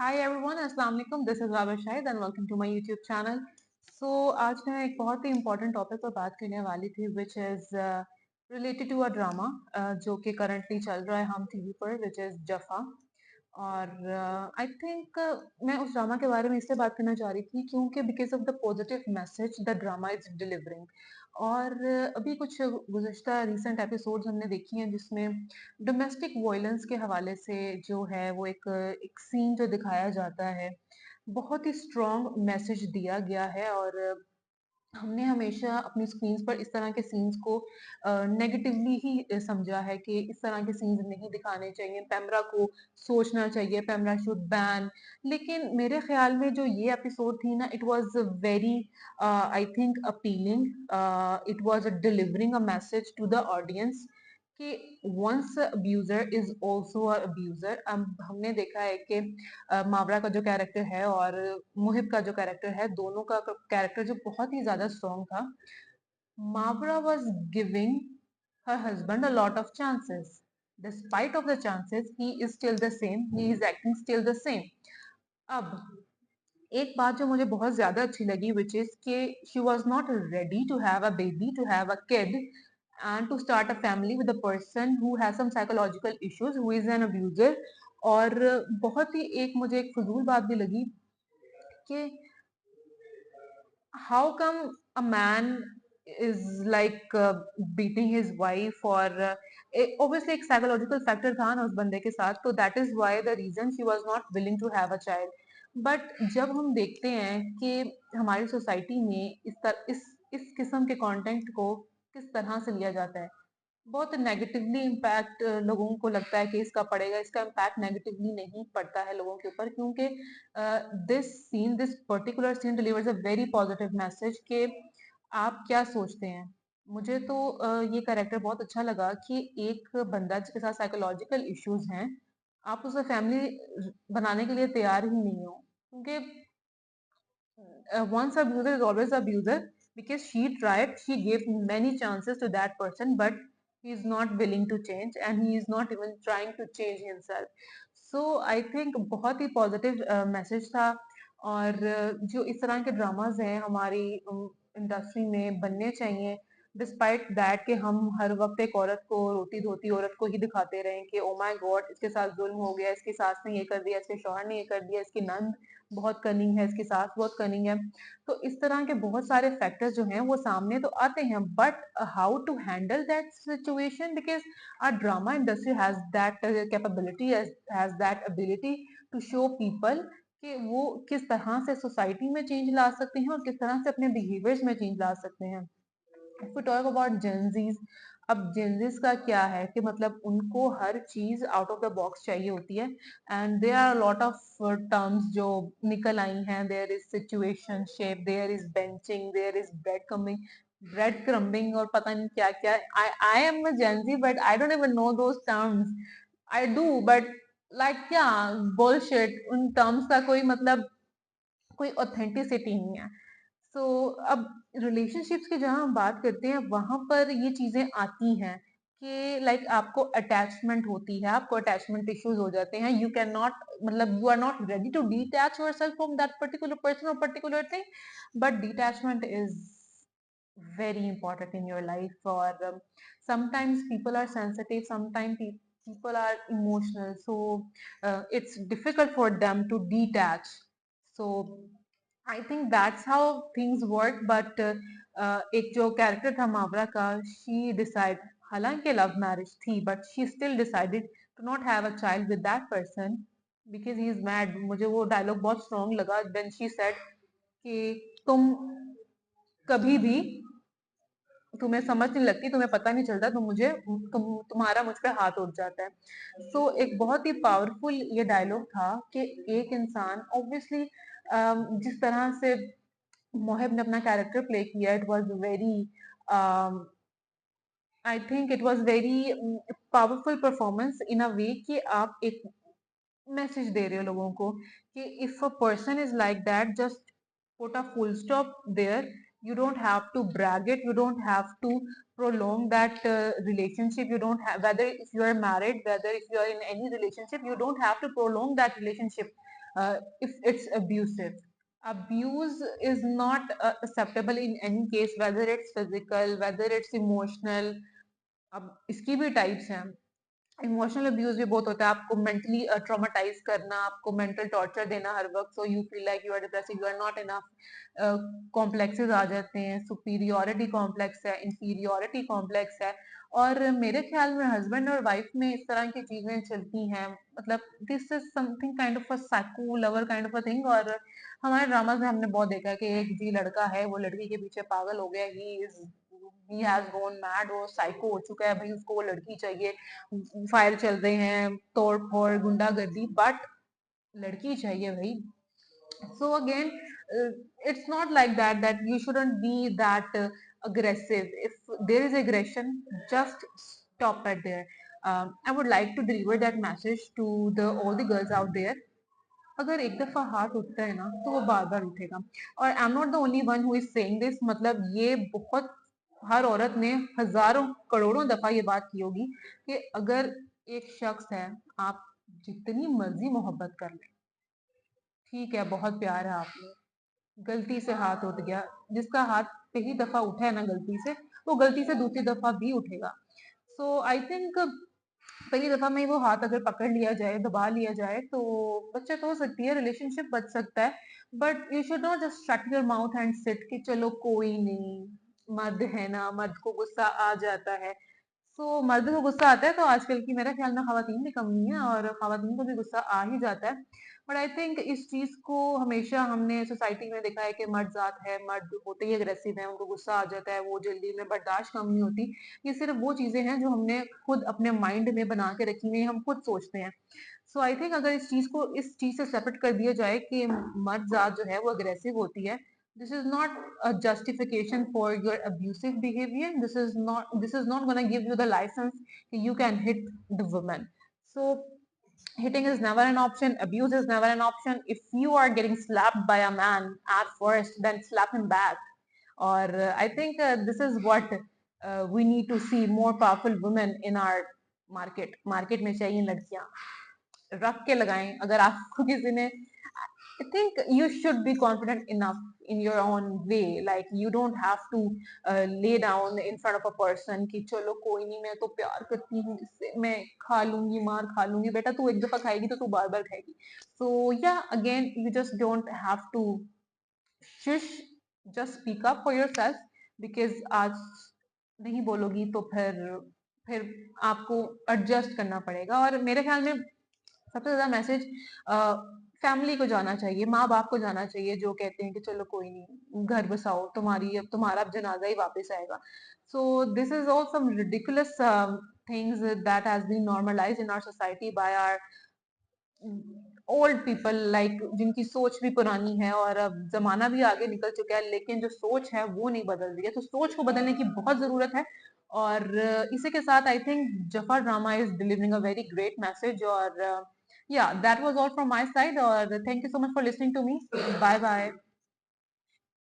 हाय everyone, अस्सलाम वालेकुम। This is Raba Shahid and welcome to my YouTube channel. आज मैं एक बहुत ही इम्पोर्टेंट टॉपिक पर बात करने वाली थी which is related to a drama जो कि करंटली चल रहा है हम टीवी पर, विच इज जफा। और आई थिंक मैं उस ड्रामा के बारे में इसलिए बात करना चाह रही थी क्योंकि because of the positive message the drama is delivering. और अभी कुछ गुज़श्ता रिसेंट एपिसोड्स हमने देखी हैं जिसमें डोमेस्टिक वायलेंस के हवाले से जो है वो एक सीन जो दिखाया जाता है, बहुत ही स्ट्रॉन्ग मैसेज दिया गया है। और हमने हमेशा अपनी स्क्रीन्स पर इस तरह के सीन्स को नेगेटिवली ही समझा है कि इस तरह के सीन्स नहीं दिखाने चाहिए, पैमरा को सोचना चाहिए, पैमरा शुड बैन। लेकिन मेरे ख्याल में जो ये एपिसोड थी ना, it was very I think appealing. It was delivering a message to the audience कि once abuser is also a abuser. हमने देखा है कि मावरा का जो कैरेक्टर है और मुहिब का जो कैरेक्टर है, दोनों का कैरेक्टर जो बहुत ही ज्यादा स्ट्रॉन्ग था। मावरा was giving her husband a lot of chances. Despite of the chances, he is still the same. He is acting still the same. अब एक बात जो मुझे बहुत ज्यादा अच्छी लगी विच इज कि she was not ready to have a baby, to have a kid and to start a family with a person who has some psychological issues, who is an abuser। और बहुत ही एक मुझे एक फजूल बात भी लगी कि how come a man is like beating his wife, और obviously एक psychological factor था ना उस बंदे के साथ, तो that is why the reason she was not willing to have a child। But जब हम देखते हैं कि हमारी सोसाइटी में इस किस्म के कंटेंट को किस तरह से लिया जाता है, बहुत नेगेटिवली इम्पैक्ट लोगों को लगता है कि इसका पड़ेगा। इसका इम्पैक्ट नेगेटिवली नहीं पड़ता है लोगों के ऊपर, क्योंकि this particular scene delivers a very positive message कि आप क्या सोचते हैं। मुझे तो ये कैरेक्टर बहुत अच्छा लगा कि एक बंदा जिसके साथ साइकोलॉजिकल इश्यूज हैं, आप उसे फैमिली बनाने के लिए तैयार ही नहीं हो, क्योंकि once abuser is always abuser, because she gave many chances to that person, but he is not willing to change and he is not even trying to change himself। So I think बहुत ही positive message था। और जो इस तरह के dramas हैं हमारी industry में बनने चाहिए, डिस्पाइट दैट कि हम हर वक्त एक औरत को, रोती धोती औरत को ही दिखाते रहें कि ओ माय गॉड इसके साथ जुल्म हो गया, इसकी सास ने ये कर दिया, इसके शौहर ने ये कर दिया, इसकी नंद बहुत कनिंग है, इसकी सास बहुत कनिंग है। तो इस तरह के बहुत सारे फैक्टर्स जो हैं वो सामने तो आते हैं, but how to handle that situation, because our drama industry has that capability, has that ability to show people कि वो किस तरह से सोसाइटी में चेंज ला सकते हैं और किस तरह से अपने बिहेवियर्स में चेंज ला सकते हैं। If we talk about Gen Zs, अब जेनजीज का क्या है कि मतलब उनको हर चीज आउट ऑफ द बॉक्स चाहिए होती है। And there are lot of terms जो निकल आई हैं। There is situationship, there is benching, there is breadcrumbing और पता नहीं क्या क्या। I am a Gen Z but I don't even know those terms. I do but like क्या बुलशिट, उन टर्म्स का कोई मतलब, कोई ऑथेंटिसिटी नहीं है। सो अब रिलेशनशिप्स की जहां हम बात करते हैं वहां पर ये चीजें आती हैं कि लाइक आपको अटैचमेंट होती है, आपको अटैचमेंट इश्यूज हो जाते हैं, यू कैन नॉट, मतलब you are not ready to detach yourself from that particular person और particular thing. But detachment is very important in your life। or sometimes people are sensitive, sometimes people are emotional, so it's difficult for them to detach। so I think that's how things work। but एक जो character था मावरा का, she decide, हालांकि love marriage थी, but she still decided to not have a child with that person because he is mad। मुझे वो dialogue बहुत strong लगा when she said कि कभी भी तुम्हें समझ नहीं लगती, तुम्हें पता नहीं चलता, तुम्हारा मुझ पे हाथ उठ जाता है। सो एक बहुत ही पावरफुल ये डायलॉग था कि एक इंसान ऑब्वियसली जिस तरह से मोहिब ने अपना कैरेक्टर प्ले किया, it was very, I think it was very powerful performance in a way कि आप एक मैसेज दे रहे हो लोगों को कि if a person is like that, just put a full stop there। You don't have to brag it, you don't have to prolong that relationship, you don't have, whether if you are married, whether if you are in any relationship, you don't have to prolong that relationship। if it's abusive. Abuse is not acceptable in any case, whether it's physical, whether it's emotional. अब इसकी भी types हैं. Emotional abuse भी बहुत होता है, आपको mentally traumatise करना, आपको मेंटल टॉर्चर देना हर वक्त, so you feel like you are depressing, you are not enough. Complexes आ जाते हैं, सुपीरियोरिटी कॉम्प्लेक्स है, इंफीरियोरिटी कॉम्प्लेक्स है. और मेरे ख्याल में हस्बैंड और वाइफ में इस तरह की चीजें चलती हैं. मतलब this is something kind of a psycho lover kind of a thing. और हमारे ड्रामाज में हमने बहुत देखा है कि एक जी लड़का है, वो लड़की के पीछे पागल हो गया, ही हैज गॉन मैड, वो साइको हो चुका है भाई, उसको वो लड़की चाहिए. फायर चल रहे हैं, तोड़ फोड़, गुंडागर्दी, बट लड़की चाहिए भाई. So again, it's not like that you shouldn't be that aggressive. If there is aggression, just stop it there. I would like to deliver that message to the all the girls out there. अगर एक दफा हाथ उठता है ना, तो वो बार बार उठेगा. और I am not the only one who is saying this. मतलब ये बहुत, हर औरत ने हजारों करोड़ों दफा ये बात की होगी कि अगर एक शख्स है, आप जितनी मर्जी मोहब्बत कर ले, ठीक है, बहुत प्यार है आप में, गलती से हाथ उठ गया, जिसका हाथ पहली दफा उठा है ना गलती से, वो गलती से दूसरी दफा भी उठेगा. सो आई थिंक पहली दफा में वो हाथ अगर पकड़ लिया जाए, दबा लिया जाए, तो बचत हो सकती है, रिलेशनशिप बच सकता है. But you should not just shut your mouth and sit कि चलो कोई नहीं, मर्द है ना, मर्द को गुस्सा आ जाता है. सो मर्द को गुस्सा आता है, तो आजकल की मेरे ख्याल में खवातीन भी कम नहीं है, और खवातीन को भी गुस्सा आ ही जाता है. बट आई थिंक इस चीज को हमेशा हमने सोसाइटी में देखा है कि मर्द जात है, मर्द होते ही अग्रेसिव है, उनको गुस्सा आ जाता है, वो जल्दी में बर्दाश्त कम नहीं होती. ये सिर्फ वो चीजें हैं जो हमने खुद अपने माइंड में बना के रखी हुई हैं, हम खुद सोचते हैं. सो आई थिंक अगर इस चीज से सेपरेट कर दिया जाए कि मर्द जात जो है वो अग्रेसिव होती है, this is not a justification for your abusive behavior. This is not going to give you the license that you can hit the woman. So hitting is never an option, abuse is never an option. If you are getting slapped by a man at first, then slap him back. Or I think this is what we need to see more powerful women in our market में चाहिए लड़कियां, रख के लगाएं. अगर आपको किसी ने, I think you should be confident enough in your own way. Like you don't have to lay down in front of a person कि चलो कोई नहीं, मैं तो प्यार करती हूँ इससे, मैं खा लूंगी, मार खा लूंगी. बेटा तू एक दफा खाएगी तो तू बार बार खाएगी. So yeah, again you just don't have to shush, just speak up for yourself. Because आज नहीं बोलोगी तो फिर आपको एडजस्ट करना पड़ेगा. और मेरे ख्याल में सबसे ज्यादा मैसेज फैमिली को जाना चाहिए, माँ बाप को जाना चाहिए, जो कहते हैं कि चलो कोई नहीं, घर बसाओ, तुम्हारा अब जनाजा ही वापस आएगा. So this is all some ridiculous things that has been normalised in our society by our old people, like जिनकी सोच भी पुरानी है. और अब जमाना भी आगे निकल चुका है, लेकिन जो सोच है वो नहीं बदल रही है. तो सोच को बदलने की बहुत जरूरत है. और इसी के साथ I think Jafa drama is delivering a very great message. और yeah, that was all from my side. Or thank you so much for listening to me. Bye bye.